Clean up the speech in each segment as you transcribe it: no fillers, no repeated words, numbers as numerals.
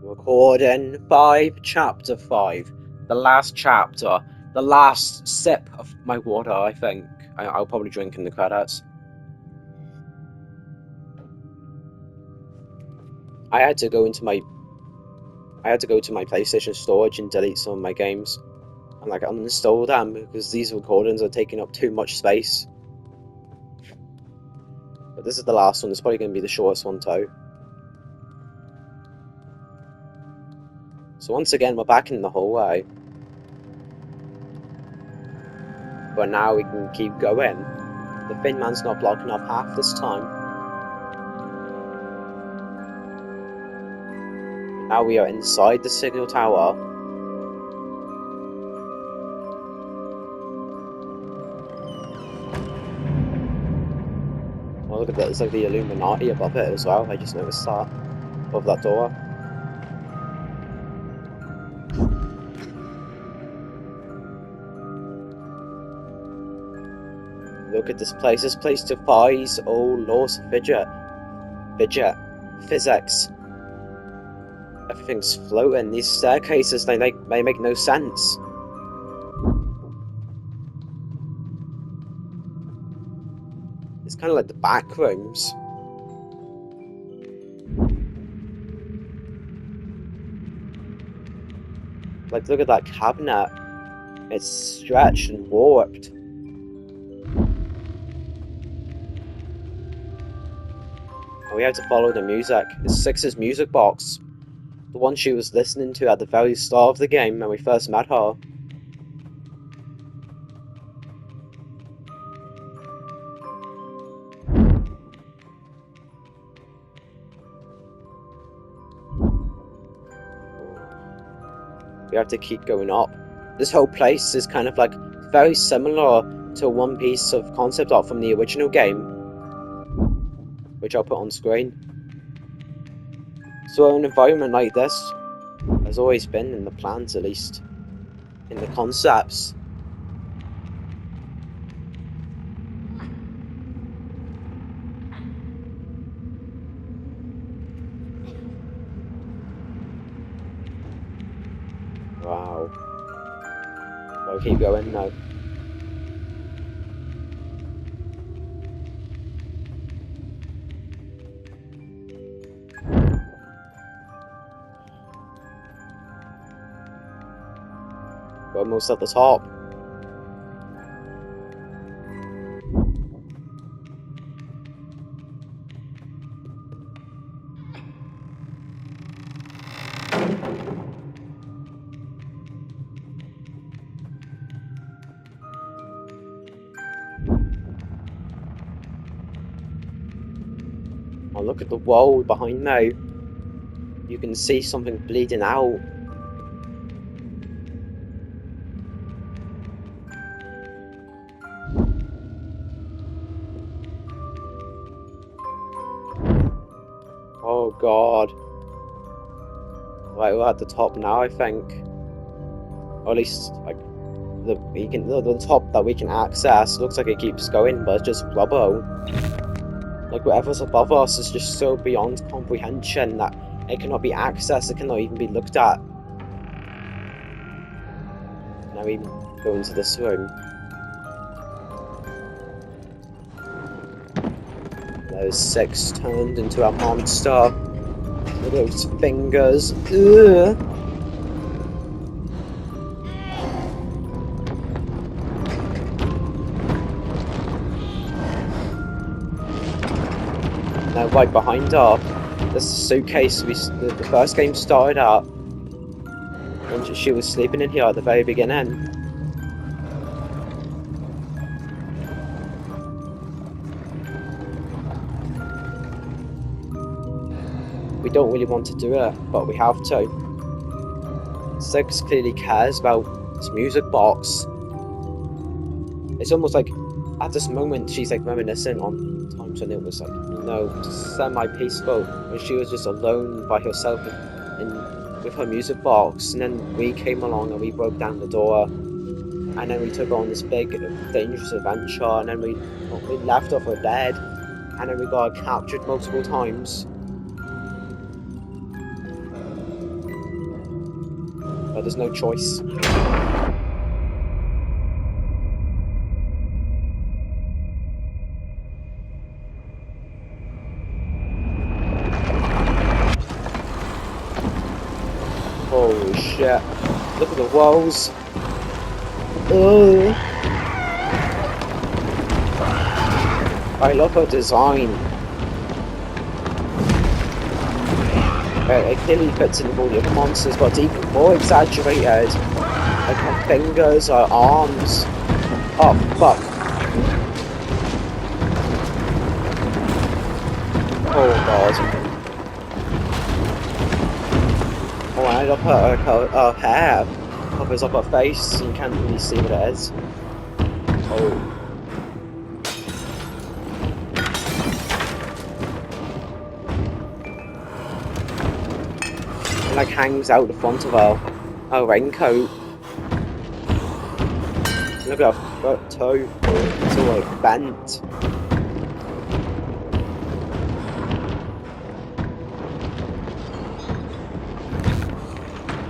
Recording 5, chapter 5. The last chapter. The last sip of my water, I think. I'll probably drink in the credits. I had to go to my PlayStation storage and delete some of my games. And uninstall them because these recordings are taking up too much space. But this is the last one. It's probably going to be the shortest one too. So once again, we're back in the hallway. But now we can keep going. The Thin Man's not blocking our path this time. Now we are inside the signal tower. Oh, look at that, there's like the Illuminati above it as well. I just noticed that. Above that door. Look at this place. This place defies all laws of physics. Everything's floating. These staircases, they make no sense. It's kind of like the back rooms. Like, look at that cabinet. It's stretched and warped. And we have to follow the music. It's Six's music box. The one she was listening to at the very start of the game when we first met her. We have to keep going up. This whole place is kind of like very similar to one piece of concept art from the original game, which I'll put on screen. So an environment like this has always been in the plans, at least in the concepts. Wow. I'll keep going now. We're almost at the top. Oh, look at the wall behind me. You can see something bleeding out. Oh god. Right, we're at the top now, I think. Or at least, like, the top that we can access looks like it keeps going, but it's just rubble. Like, whatever's above us is just so beyond comprehension that it cannot be accessed, it cannot even be looked at. Now we go into this room. There's Six turned into a monster. Look at those fingers. Ugh. Now right behind her, this suitcase the first game started at. And she was sleeping in here at the very beginning. We don't really want to do it, but we have to. Six clearly cares about his music box. It's almost like at this moment she's like reminiscing on times when it was like, you know, semi-peaceful, when she was just alone by herself with her music box, and then we came along and we broke down the door. and then we took on this big, dangerous adventure, and then we left off for dead, and then we got captured multiple times. But there's no choice. Holy shit. Look at the walls. Ugh. I love her design. It clearly fits in with all the other monsters, but it's even more exaggerated. Like her fingers, her arms. Oh, fuck. Oh, God. Oh, and I love her hair. Covers up her face, and you can't really see what it is. Oh. It like hangs out the front of her raincoat. Look at her toe. It's all like bent.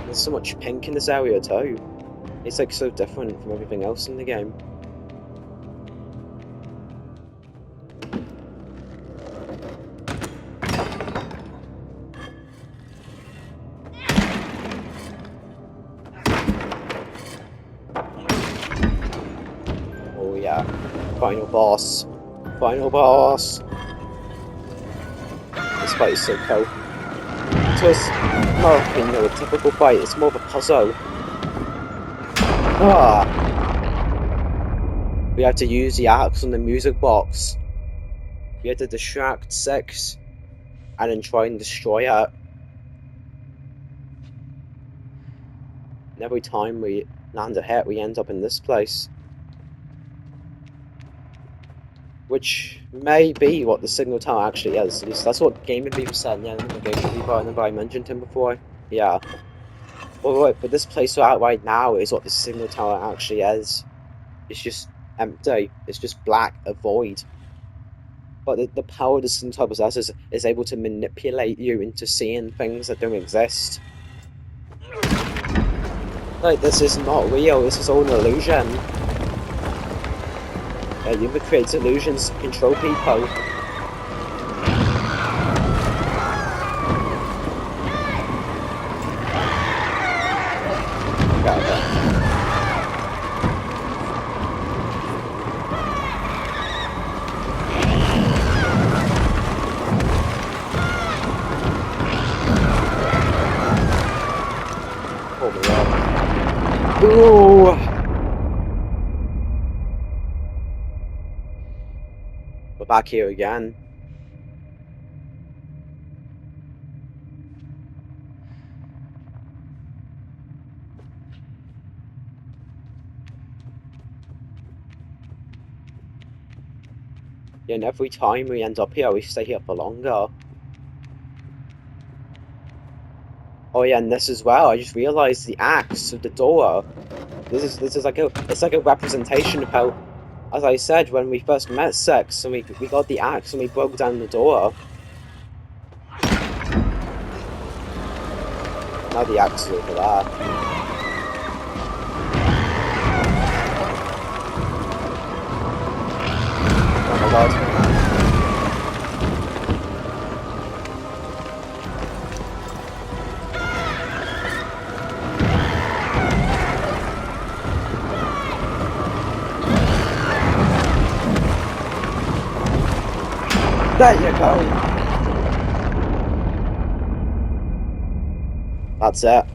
There's so much pink in this area too. It's like so different from everything else in the game. Oh yeah, final boss. Final boss. This fight is so cool. So it's not a typical fight, it's more of a puzzle. Ah! We have to use the axe on the music box. We have to distract 6 and then try and destroy it. And every time we land a hit, we end up in this place. Which may be what the signal tower actually is. At least that's what Gamer Beaver said. Yeah, the Gamer Beaver, I remember I mentioned him before. Yeah. But this place we're at right now is what the signal tower actually is. It's just empty. It's just black, a void. But the power the signal tower possesses is able to manipulate you into seeing things that don't exist. Like, this is not real. This is all an illusion. Yuma creates illusions to control people. Oh my god. Ooh! We're back here again. Yeah, and every time we end up here, we stay here for longer. Oh yeah, and this as well. I just realised the axe of the door. This is like it's like a representation of how, as I said, when we first met 6 and we got the axe and we broke down the door. Now the axe is over there. Oh my god. There you go. That's it.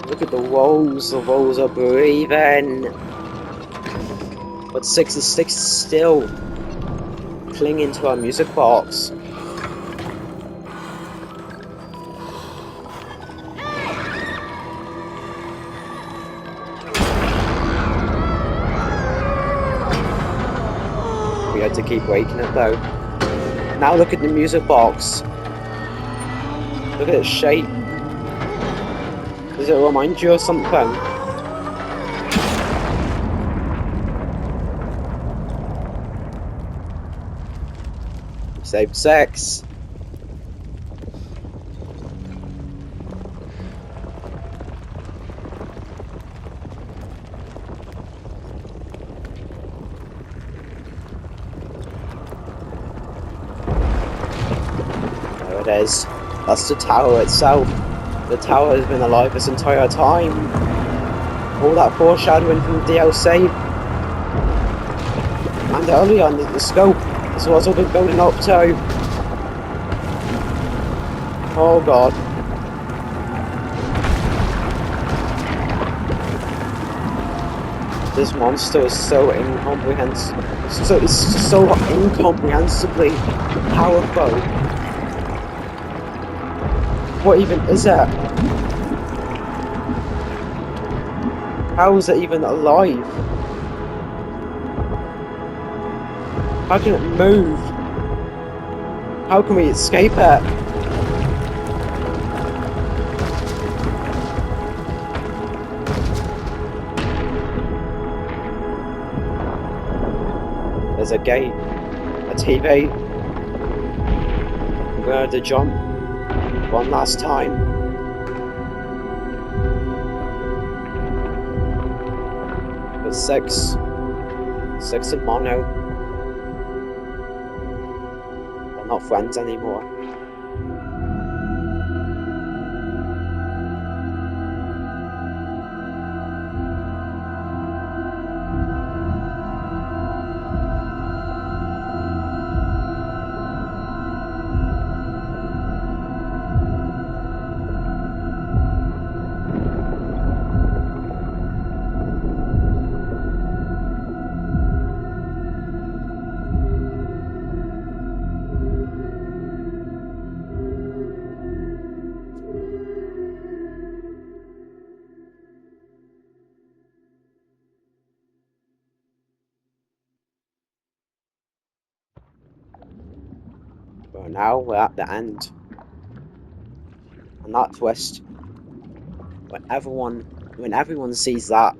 Look at the walls are breathing. But 6 is still clinging to our music box. We had to keep waking it though. Now look at the music box. Look at its shape. Does it remind you of something? Saved 6. There it is. That's the tower itself. The tower has been alive this entire time. All that foreshadowing from the DLC. And earlier on the scope. This was all been building up to. Oh god. This monster is so incomprehensible. It's so incomprehensibly powerful. What even is it? How is it even alive? How can it move? How can we escape it? There's a gate, a TV. I'm going to jump one last time. But 6 in mono. We're not friends anymore. But now we're at the end. And that twist, when everyone sees that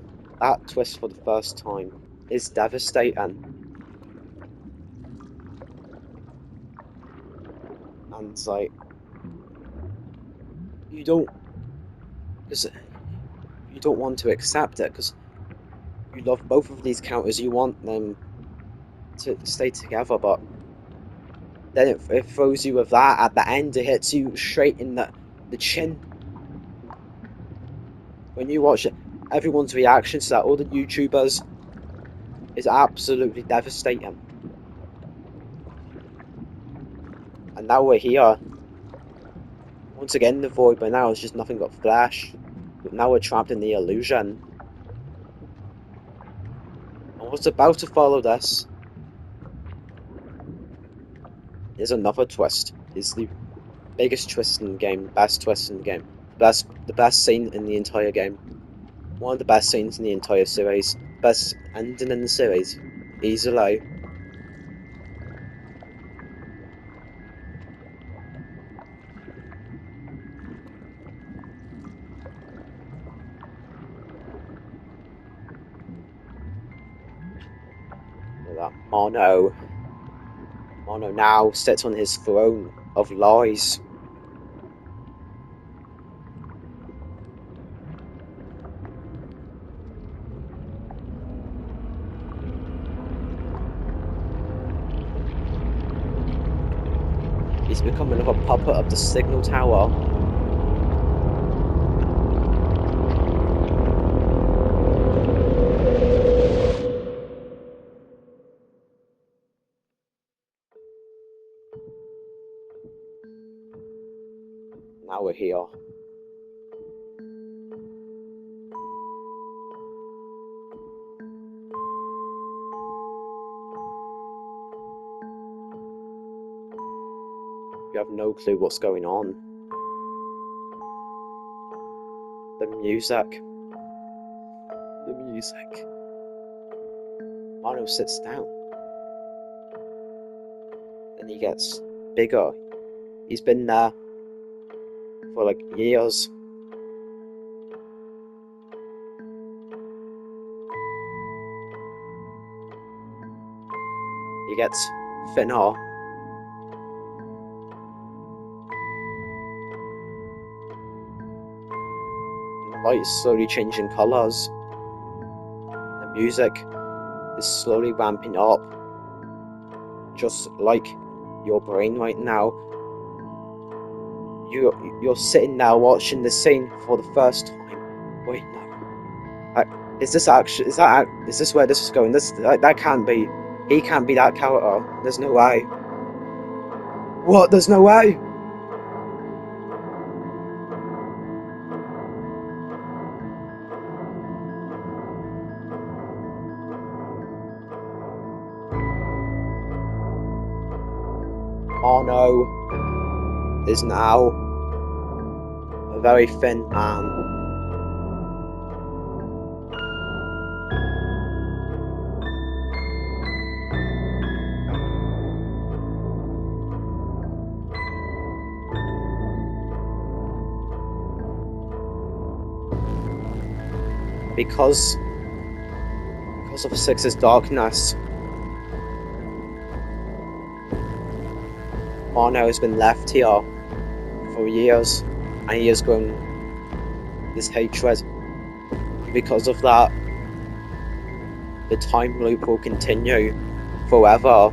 twist for the first time, is devastating. And it's like, you don't want to accept it because you love both of these characters. You want them to stay together, but then it throws you with that at the end. It hits you straight in the chin. When you watch it, everyone's reaction to that, all the YouTubers, is absolutely devastating. And now we're here. Once again, the void, but now it's just nothing but flesh. But now we're trapped in the illusion. And what's about to follow this is another twist. It's the biggest twist in the game, best twist in the game. The best scene in the entire game. One of the best scenes in the entire series. Best ending in the series. Easily. That Mono now sits on his throne of lies. He's become another puppet of the signal tower. Now we're here. You have no clue what's going on. The music. Mono sits down. Then he gets bigger. He's been there for like years. He gets thinner. And the light is slowly changing colours. The music is slowly ramping up. Just like your brain right now. You're sitting there watching the scene for the first time. Wait, no. Is this where this is going? That can't be. He can't be that character. There's no way. What? There's no way. Mono is now a very thin man. Because of Six's darkness, Mono has been left here for years, and he has grown this hatred. Because of that, the time loop will continue forever.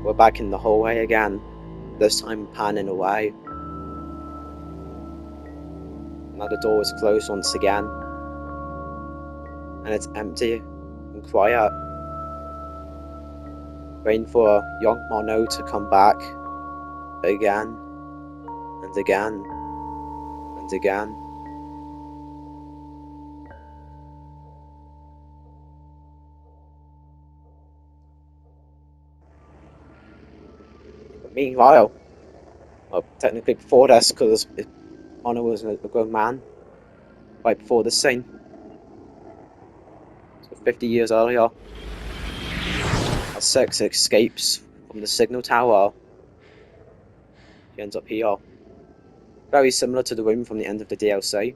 We're back in the hallway again, this time panning away. Now the door is closed once again, and it's empty and quiet, waiting for young Mono to come back again and again and again. But meanwhile, well, technically before this, because Mono was a grown man right before this scene, so 50 years earlier, as Six escapes from the signal tower, he ends up here. Very similar to the room from the end of the DLC,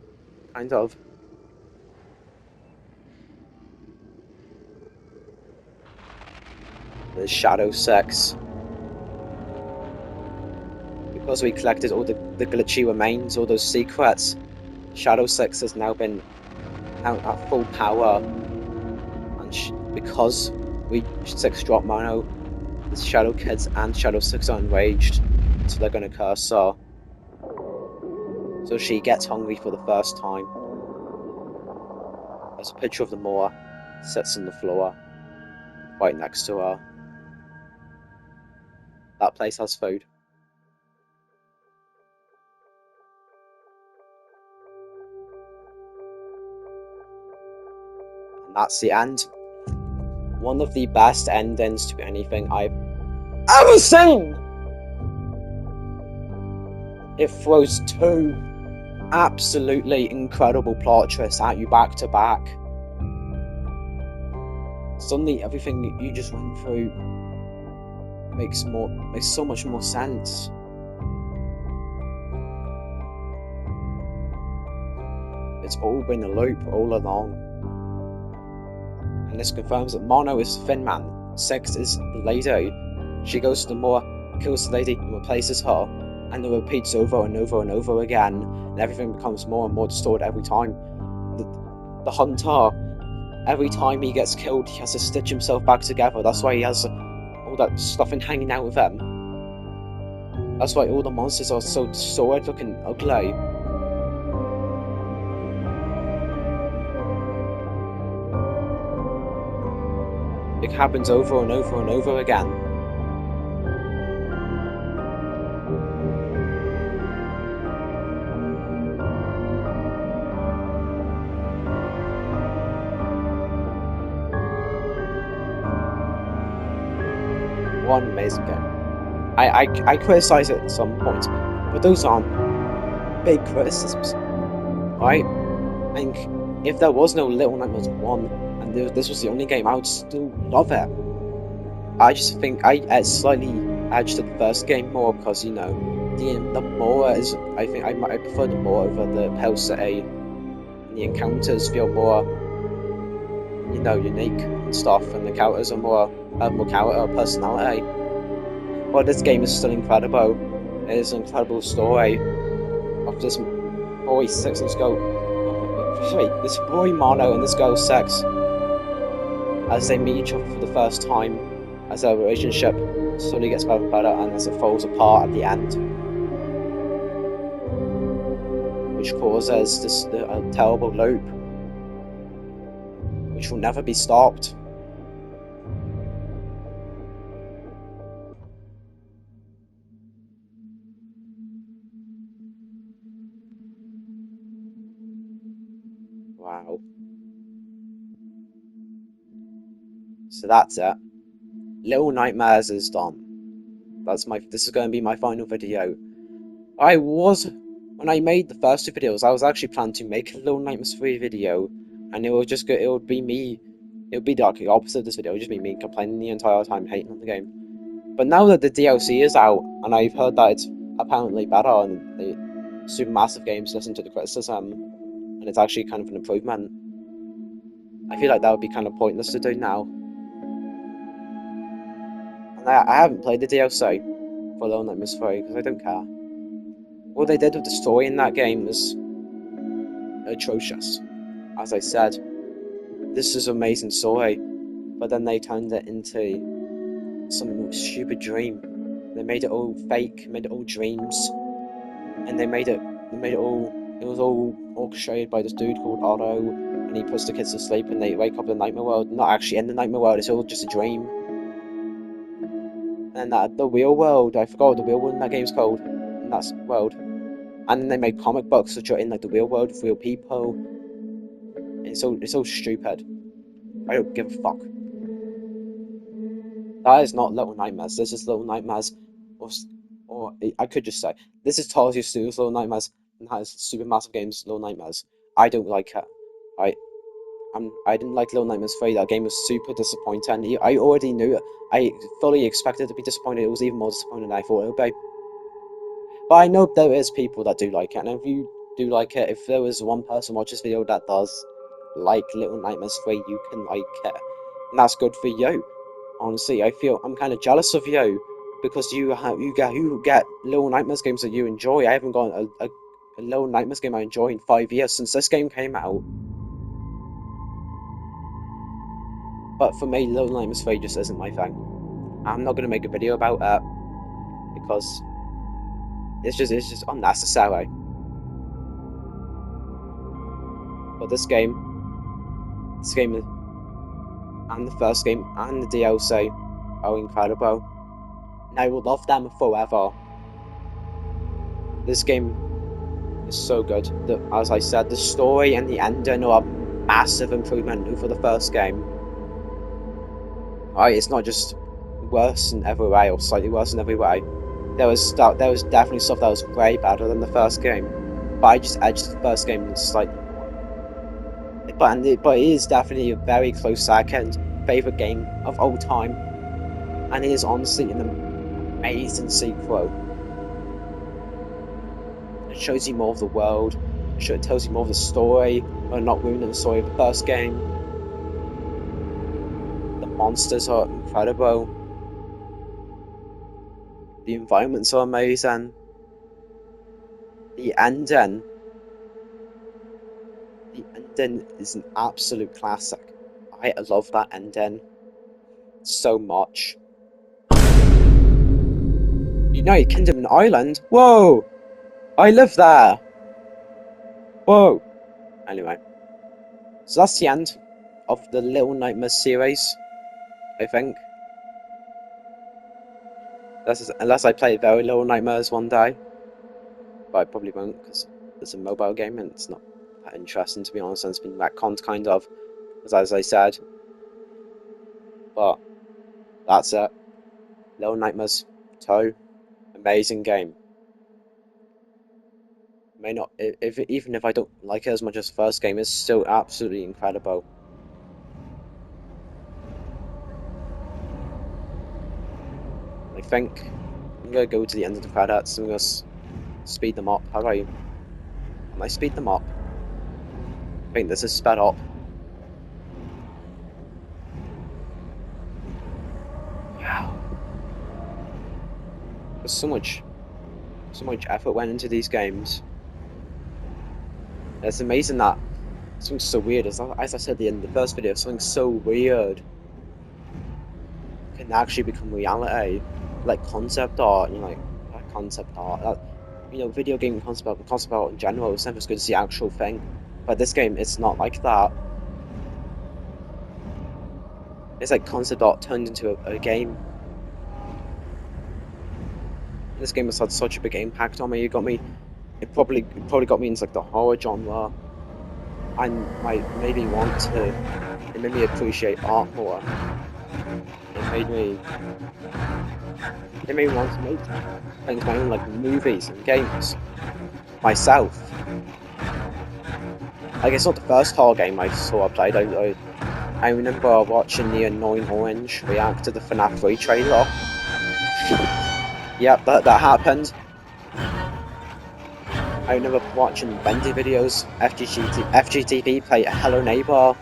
kind of. There's Shadow Six. Because we collected all the glitchy remains, all those secrets, Shadow Six has now been out at full power. And because we Six dropped Mono, the Shadow Kids and Shadow Six are enraged, so they're gonna curse her. So she gets hungry for the first time. There's a picture of the Moor sits on the floor right next to her. That place has food. And that's the end. One of the best endings to anything I've ever seen! It throws two absolutely incredible plot twists at you back to back. Suddenly everything you just went through makes so much more sense. It's all been a loop all along. And this confirms that Mono is Thin Man, Six is the lady. She goes to the moor, kills the lady, and replaces her, and it repeats over and over and over again, and everything becomes more and more distorted every time. The hunter, every time he gets killed, he has to stitch himself back together. That's why he has all that stuff hanging out with him. That's why all the monsters are so distorted, looking ugly. It happens over and over and over again. One amazing game. I criticize it at some points, but those aren't big criticisms, right? I think if there was no Little Nightmares 1, and this was the only game, I would still love it. I just think I slightly edged the first game more because the more is I think I prefer the more over the Pell City, and the encounters feel more unique and stuff, and the characters are more have more character or personality. But this game is still incredible. It is an incredible story of this boy Six and this girl. Sorry, this boy Mono and this girl Sex as they meet each other for the first time, as their relationship slowly gets better and better, and as it falls apart at the end, which causes this a terrible loop, which will never be stopped. Wow. So that's it. Little Nightmares is done. This is going to be my final video. When I made the first two videos, I was actually planning to make a Little Nightmares 3 video, and it would be like the opposite of this video. It would just be me complaining the entire time, hating on the game. But now that the DLC is out, and I've heard that it's apparently better, and the Supermassive Games listen to the criticism, and it's actually kind of an improvement, I feel like that would be kind of pointless to do now. And I haven't played the DLC for Little Nightmares 3 because I don't care. What they did with the story in that game was atrocious. As I said, this is an amazing story, but then they turned it into some stupid dream. They made it all fake, made it all dreams, and it was all orchestrated by this dude called Otto, and he puts the kids to sleep, and they wake up in the nightmare world. Not actually in the nightmare world; it's all just a dream. And the real world, I forgot what the real world in that game's called. In that world. And then they made comic books which are in like the real world with real people. And it's all stupid. I don't give a fuck. That is not Little Nightmares. This is Little Nightmares, or I could just say this is Tarzio Studios Little Nightmares, and that is Supermassive Games Little Nightmares. I don't like it. I didn't like Little Nightmares 3. That game was super disappointing. I already knew it. I fully expected to be disappointed. It was even more disappointing than I thought it would be. But I know there is people that do like it, and if you do like it, if there is one person watch this video that does like Little Nightmares 3, you can like it. And that's good for you. Honestly, I'm kind of jealous of you because you get Little Nightmares games that you enjoy. I haven't got a Little Nightmares game I enjoy in 5 years since this game came out. But for me, Little Nightmares 3 just isn't my thing. I'm not gonna make a video about it because it's just unnecessary. But this game and the first game and the DLC are incredible. And I will love them forever. This game is so good. As I said, the story and the ending are a massive improvement over the first game. Right, it's not just worse in every way or slightly worse in every way. There was definitely stuff that was way better than the first game, but I just edged the first game slightly more. But it is definitely a very close second favorite game of all time, and it is honestly an amazing sequel. It shows you more of the world. It tells you more of the story, but not ruining the story of the first game. The monsters are incredible. The environments are amazing. The ending is an absolute classic. I love that ending so much. United Kingdom and Ireland? Whoa! I live there! Whoa! Anyway. So that's the end of the Little Nightmares series, I think. Unless I play very Little Nightmares one day. But I probably won't, because it's a mobile game and it's not that interesting, to be honest, and it's been retconned, kind of, as I said. But that's it. Little Nightmares 2. Amazing game. May not, even if I don't like it as much as the first game, it's still absolutely incredible. I think I'm gonna go to the end of the credits. I'm gonna speed them up. How do I? Can I speed them up? I think this is sped up. Wow. There's so much effort went into these games. It's amazing that something so weird, as I said at the end of the first video, something so weird can actually become reality. Like concept art, you know, like concept art. You know, video game concept art in general, it's never as good as the actual thing. But this game, it's not like that. It's like concept art turned into a game. This game has had such a big impact on me. It probably got me into like the horror genre, and made me want to. It made me appreciate art more. It made me want to make things my own, like movies and games myself. Like, it's not the first horror game I saw I played. I remember watching the Annoying Orange react to the FNAF 3 trailer. Yep, that happened. I remember watching Bendy videos, FGTV play Hello Neighbor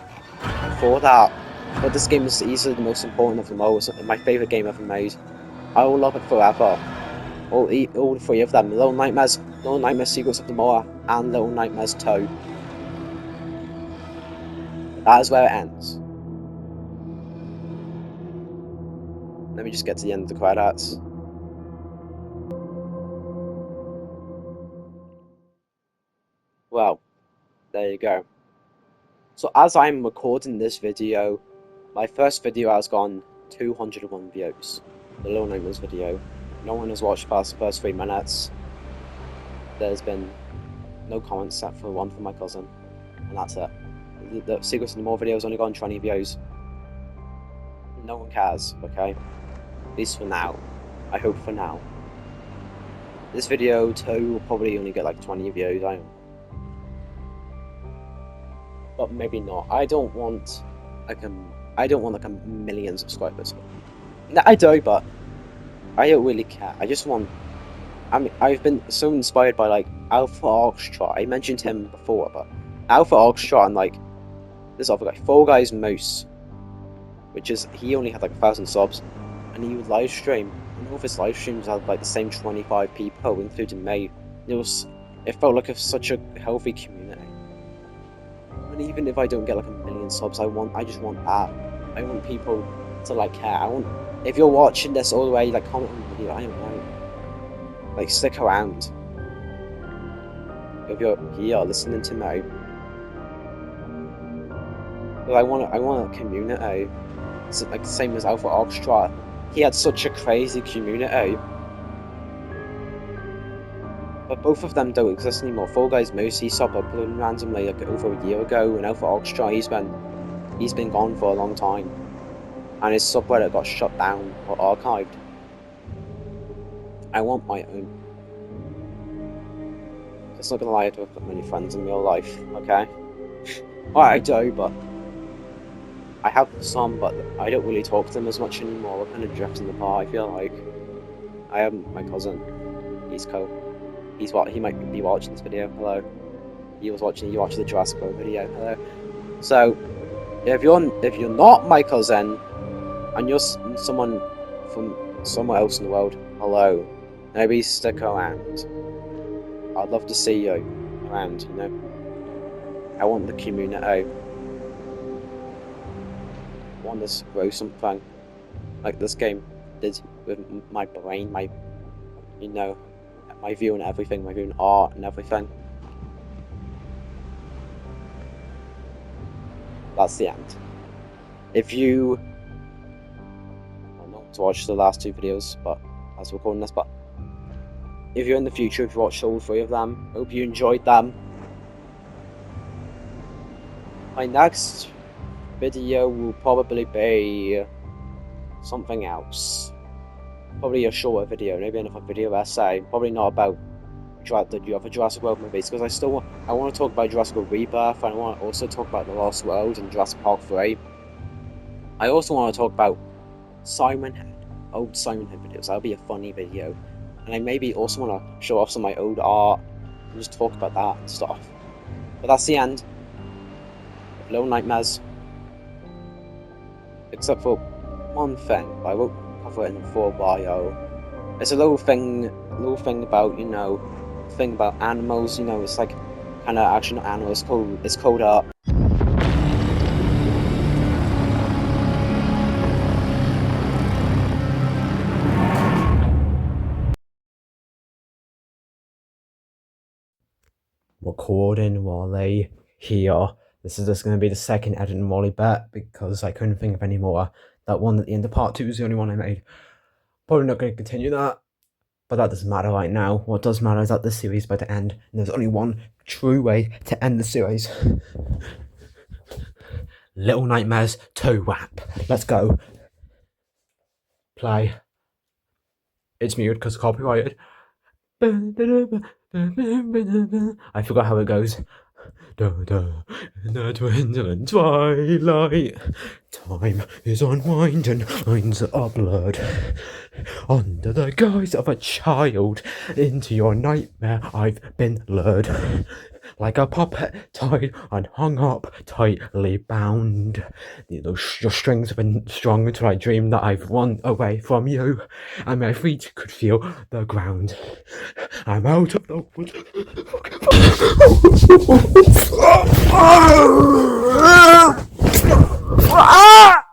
before that. But this game is easily the most important of them all. It's my favourite game ever made. I will love it forever. All three of them: Little Nightmares, Secrets of the Moor, and Little Nightmares 2. That is where it ends. Let me just get to the end of the credits. Well, there you go. So as I'm recording this video, my first video has gone 201 views. The Little Nightmares video. No one has watched past the first 3 minutes. There's been no comments except for one from my cousin, and that's it. The Secrets of the Moor video has only gone 20 views. No one cares, okay? At least for now. I hope for now. This video too will probably only get like 20 views, but maybe not. I don't want like a million subscribers. No, I do, but I don't really care. I just want. I mean, I've been so inspired by like Alpha Orchestra. I mentioned him before, but Alpha Orchestra and like this other guy, Fall Guys Moose, which is he only had like 1,000 subs, and he would live stream. And all of his live streams had like the same 25 people, including me. It felt like such a healthy community. And even if I don't get like 1 million subs, I just want that. I want people to like care. If you're watching this all the way, like comment on the video. I don't know. Like stick around. If you're here listening to me. But I want a community. It's like the same as Alpha Orchestra. He had such a crazy community. But both of them don't exist anymore. Fall Guys Moose, he stopped uploading randomly like over a year ago, and Alpha Orchestra, he's been gone for a long time. And his subreddit got shut down or archived. I want my own. Just not gonna lie, I don't have many friends in real life, okay? Well, I do, but I have some, but I don't really talk to them as much anymore. We're kind of drifting apart, I feel like. I have my cousin. He's cool. He might be watching this video. Hello. You watched the Jurassic World video. Hello. So, if you're not my cousin, and you're someone from somewhere else in the world, hello. Maybe stick around. I'd love to see you around, you know. I want the community. I want us to grow something like this game did with my brain, my view on everything, my view on art and everything. That's the end. If you not to watch the last 2 videos, but as we're recording this, but if you're in the future, if you watched all 3 of them, hope you enjoyed them. My next video will probably be something else. Probably a shorter video, maybe another video essay. Probably not about the other Jurassic World movies, because I want to talk about Jurassic World Rebirth, and I want to also talk about The Lost World and Jurassic Park 3. I also want to talk about Simon Head old Simon Head videos. That'll be a funny video. And I maybe also want to show off some of my old art and just talk about that and stuff. But that's the end of Little Nightmares. Except for one thing, but I won't cover it in the full bio. It's a little thing about, you know, thing about animals, you know, it's like kind of actually not animals, it's called recording Wally here. This is just going to be the second edit in Wally bet because I couldn't think of any more. That one at the end of part 2 is the only one I made. Probably not going to continue that, but that doesn't matter right now. What does matter is that the series is about to end, and there's only one true way to end the series. Little Nightmares 2 WAP. Let's go. Play. It's muted because copyrighted. I forgot how it goes. In the dwindling twilight, time is unwinding, lines are blurred. Under the guise of a child, into your nightmare I've been lured. Like a puppet tied and hung up, tightly bound. Your strings have been strung until I dreamed that I've run away from you, and my feet could feel the ground. I'm out of the woods. Ah!